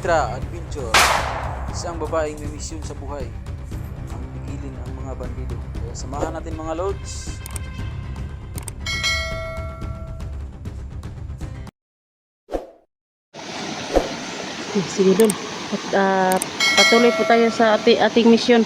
extra adventure. Isang babaeng may misyon sa buhay ang pigilin ang mga bandido. Kaya samahan natin mga lods. Sige dun. At patuloy po tayo sa ating mission.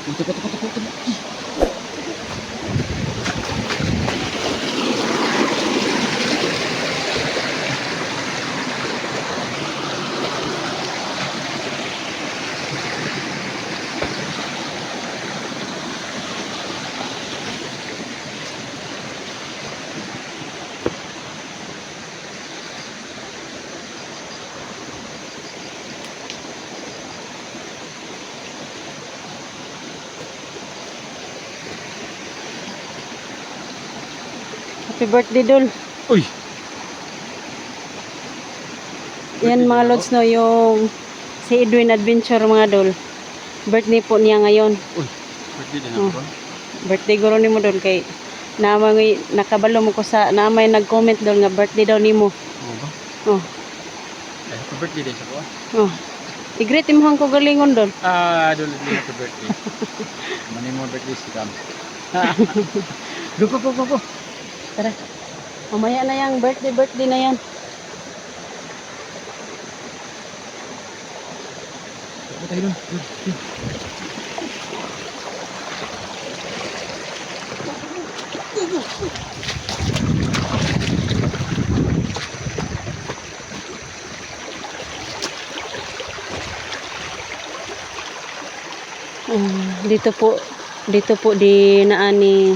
Happy birthday, Dol. Uy! Yan mga lods, no, yung si Edwin Adventure, mga Dol. Birthday po niya ngayon. Uy! Birthday din Oh. ako. Birthday guro ni mo, Dol. Kay namay nakabalo mo ko sa namay nag-comment, Dol, nga birthday daw ni mo. Oo ba? Oh. Eh, happy birthday din sa ko. Oh. I-greet imong ko galingon, Dol. Dolo din happy birthday. Mani mo birthday si Cam. Go. Tara. Mamaya na yung birthday na yan. Go tayo dun. Dito po di naan ni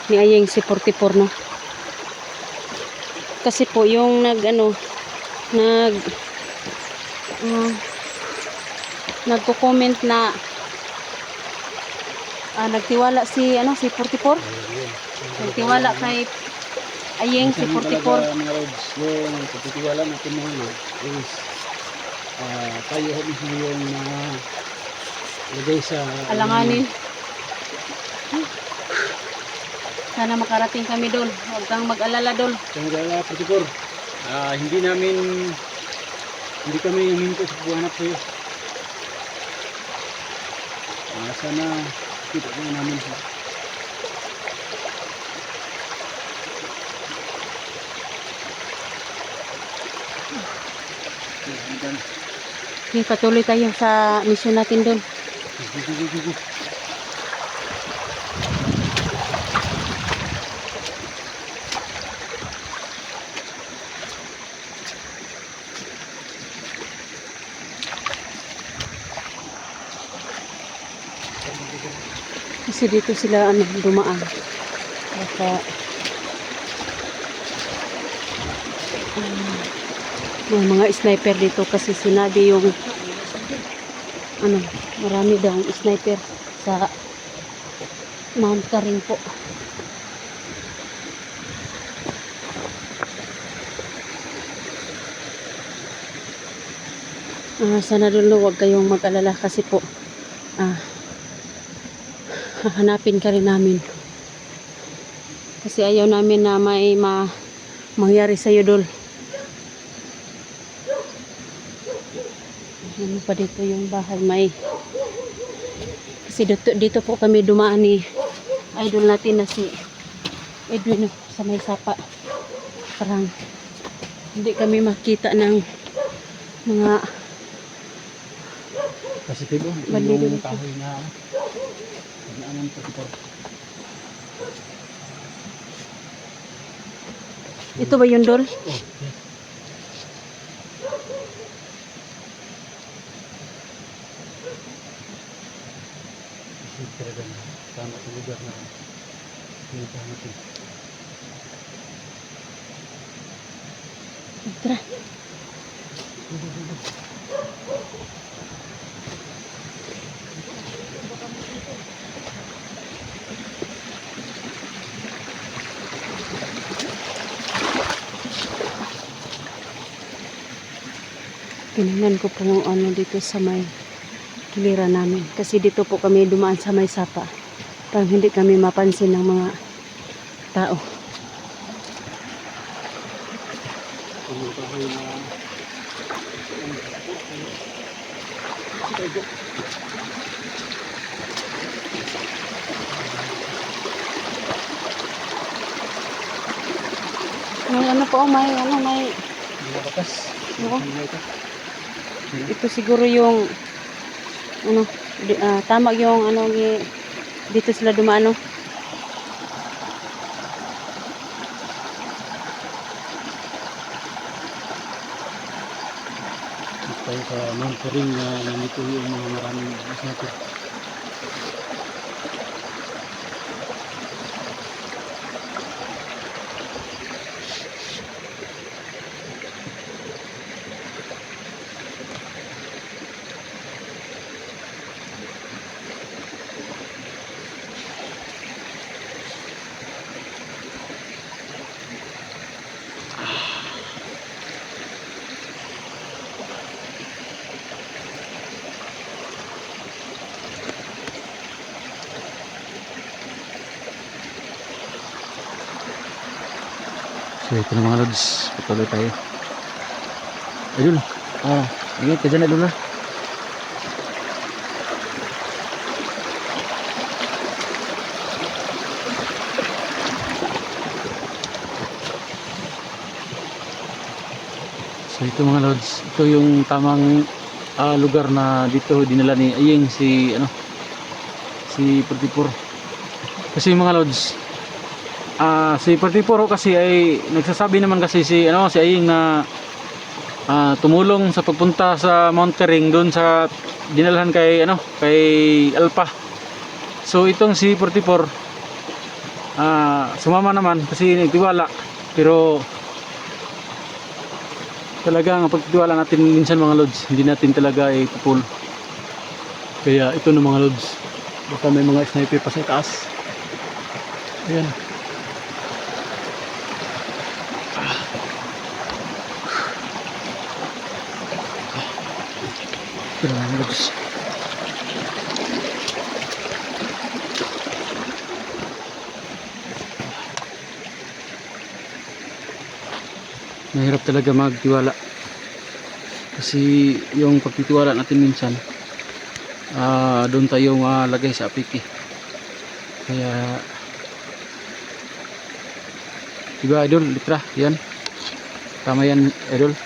Ayeng si 44, no. Kasi po yung nagko-comment na nagtiwala si 44. Nagtiwala kay Ayeng si 44. Mga roads, yung pagtitiwala natin mo is tayo mismo yung lagay sa Alanganin. Sana makarating kami, Dol. Huwag kang mag-alala, Dol. Tanggalala, Partikur. Hindi kami huminto sa paghanap sa'yo. Sana kita ko namin siya. Okay, patuloy tayo sa mission natin, Dol. Go. Kasi dito sila dumaan. Baka may mga sniper dito kasi sinabi yung marami daw ang sniper sa Mount Karing po. Sana dulo huwag kayong mag-alala kasi po hahanapin ka rin namin kasi ayaw namin na may mangyari sa'yo, Dol. Ano pa dito yung bahay kasi dito po kami dumaan ni idol natin na si Edwin sa may sapa. Parang hindi kami makita ng mga Positibo, bandido yung dito. kahoy na naanan Partikur. Ito ba yun, Dol? Oh, yes. Talaga na tama sa lugar na pinuntahan natin. Tara. Tinignan ko po dito sa may giliran namin. Kasi dito po kami dumaan sa may sapa. Parang hindi kami mapansin ng mga tao. Yung kahoy na May ano po, may Batas. Oo. Ito siguro yung ano, tama yung ano dito sila dumaan, no? Tayo sa monitoring na nandito yung mga maraming sniper. So ito na mga lods, patuloy tayo. Idol, ingat ka dyan idol na. So ito mga lods, ito yung tamang lugar na dito dinala ni Ayeng si 44. Kasi mga lods, si 44 kasi ay nagsasabi naman kasi si Ayeng na tumulong sa pagpunta sa Mount Kering doon sa dinalhan kay Alpha. So itong si 44 sumama naman kasi nagtiwala, pero talagang pagtitiwala natin minsan mga lods, hindi natin talaga ipupul. Kaya ito na mga lods, baka may mga sniper pa sa taas. Ayan. Ito na mga lods. Mahirap talaga magtiwala kasi yung pagtitiwala natin minsan doon tayo lagay sa apiki. Kaya diba idol, litra yan, tama yan idol.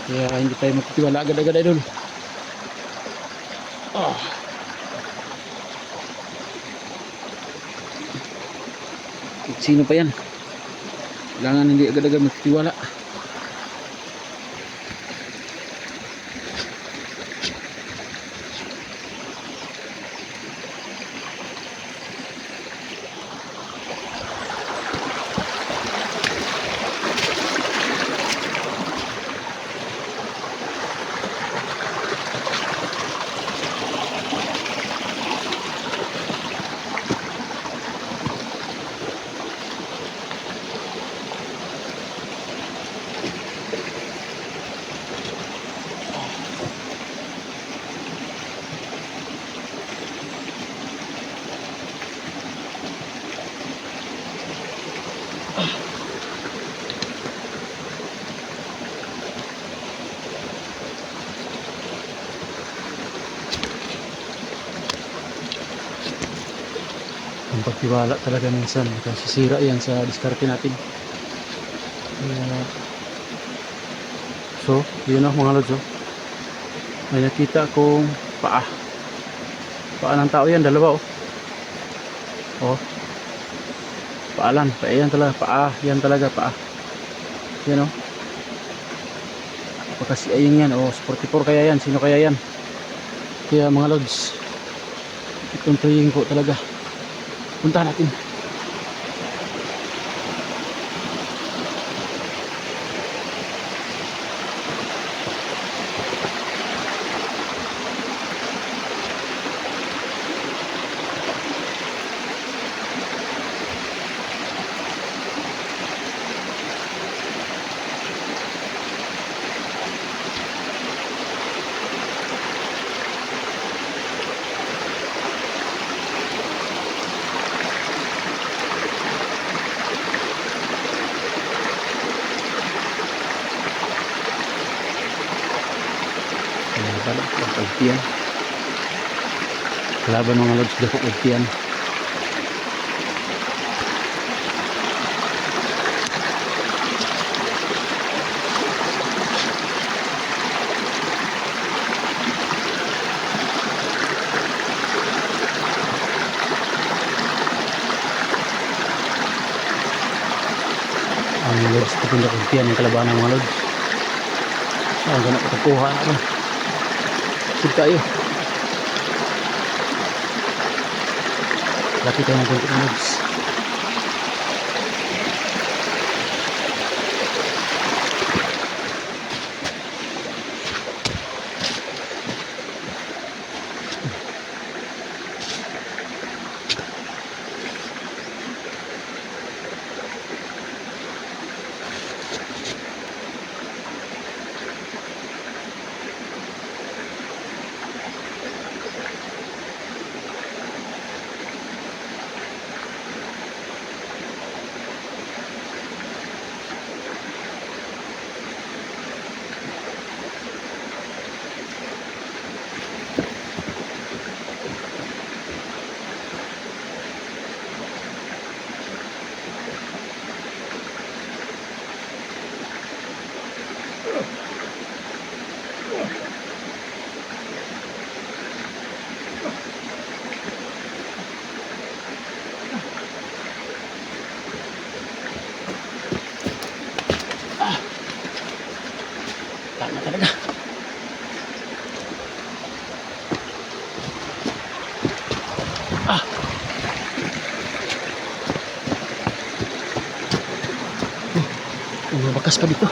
Kaya hindi tayo magtitiwala agad-agad idol. Sino pa yan? Kailangan hindi agad-agad magtitiwala. Ang pagtiwala talaga minsan sisira yan sa diskarte natin. So yun mga lods, may nakita akong paa ng tao yan, dalawa paalan, yan talaga paa, yan talaga paa yan baka si Ayeng yan o 44 kaya yan, sino kaya yan. Kaya mga lods, itong praying ko talaga, punta natin. Para pagtiyan. Kalaban mga lods dako pagtiyan. Ang mga lods tapos dako pagtiyan ng kalaban ng mga lods. Ang ganap katapuhan ako. Sige tayo. Lapit tayo ng konti ng lods. Tama talaga. May bakas pa dito.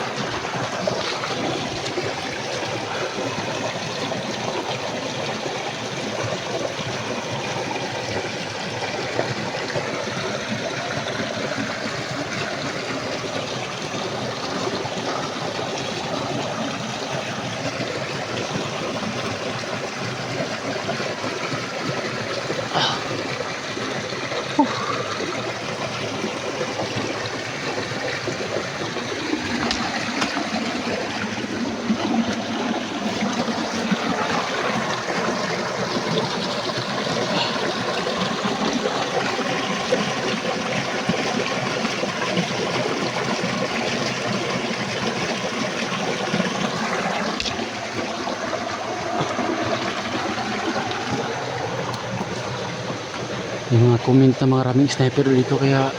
Yung mga comment na mga raming sniper dito kaya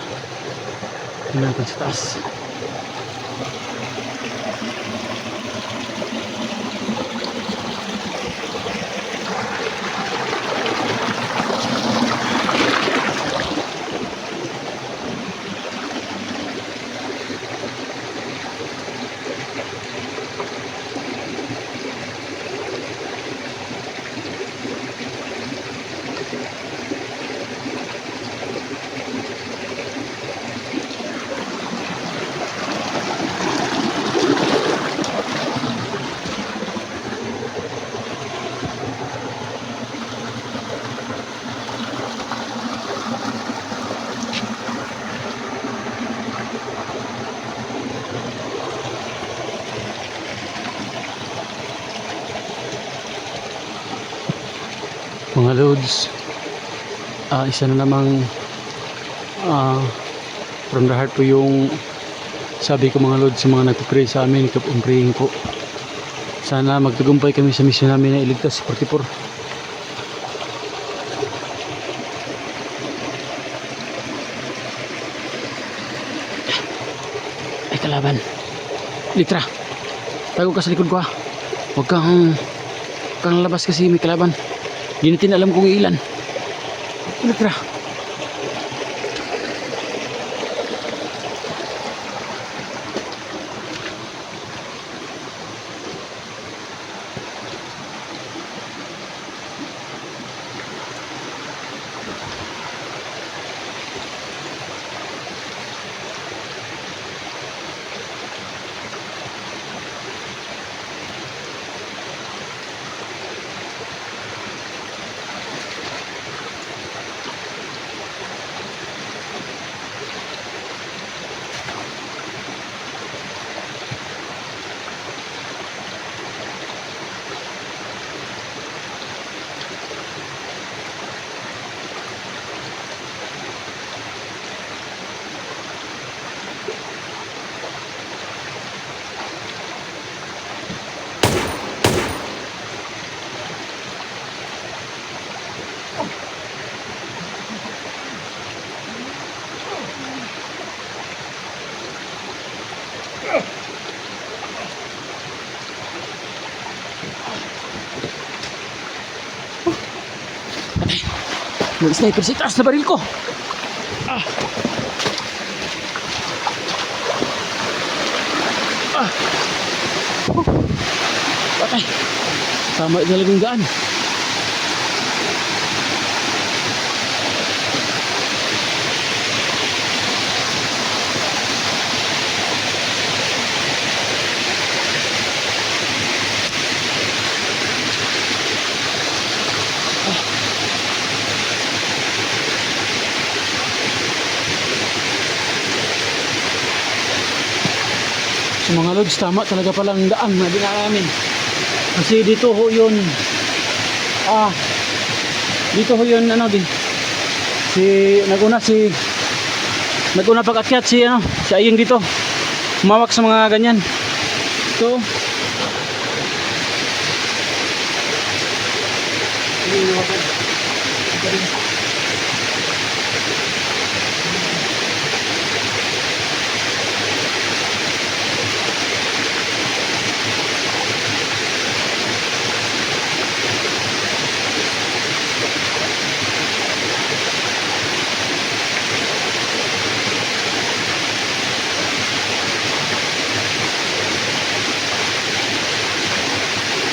tingnan natin sa taas. Mga loads, isa na namang from the heart po yung sabi ko mga loads sa mga nagpipray sa amin, praying po sana magtagumpay kami sa misyon namin na iligtas si 44. Ay kalaban, Litra, tago ka sa likod ko ha, huwag kang labas kasi may kalaban. Hindi natin alam kung ilan. Litra. Patay. May sniper sa taas na baril ko. Ah. Ah. Patay. Tama talagang gaan. So mga lods, tama talaga palang daan na dinaamin. Kasi dito ho yun, dito ho yun, ano din, naguna pag-akyat si Aying dito, humawak sa mga ganyan. So,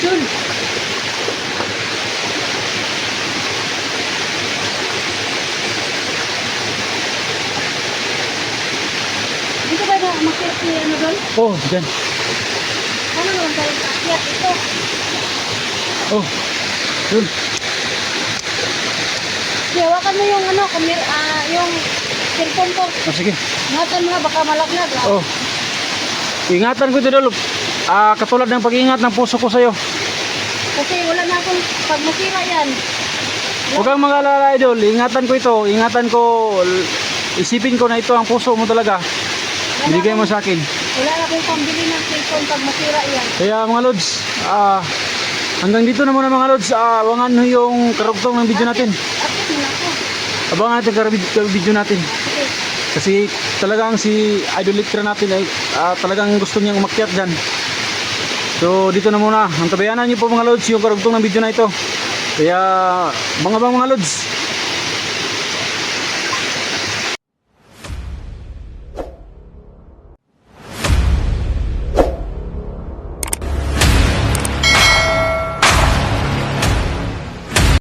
yun. Dito ba na makita si ano doon? Oh, dyan. Ano naman tayo kaakyat ito? Oh, yun. Hawakan mo yung ano, yung cellphone ko. Oh, sige. Ingatan mo na, baka malaglag. Oh. Ingatan ko ito, Idol. Katulad ng pag-iingat ng puso ko sa'yo. Kasi wala na akong pag masira yan. Huwag kang mag-alala, Idol. Ingatan ko ito. Ingatan ko. Isipin ko na ito ang puso mo talaga. Binigay mo sa akin. Wala na akong pambili ng cellphone pag masira yan. Kaya mga Lods, hanggang dito na muna mga Lods. Abangan nyo yung karugtong ng video natin. Akit mo na ako. Abangan natin yung video natin. Okay. Kasi talagang si Idol Litra natin ay talagang gusto niyang umakyat dyan. So dito na muna. Antabayanan nyo po mga Lods yung karugtong ng video na ito. Kaya mga Lods,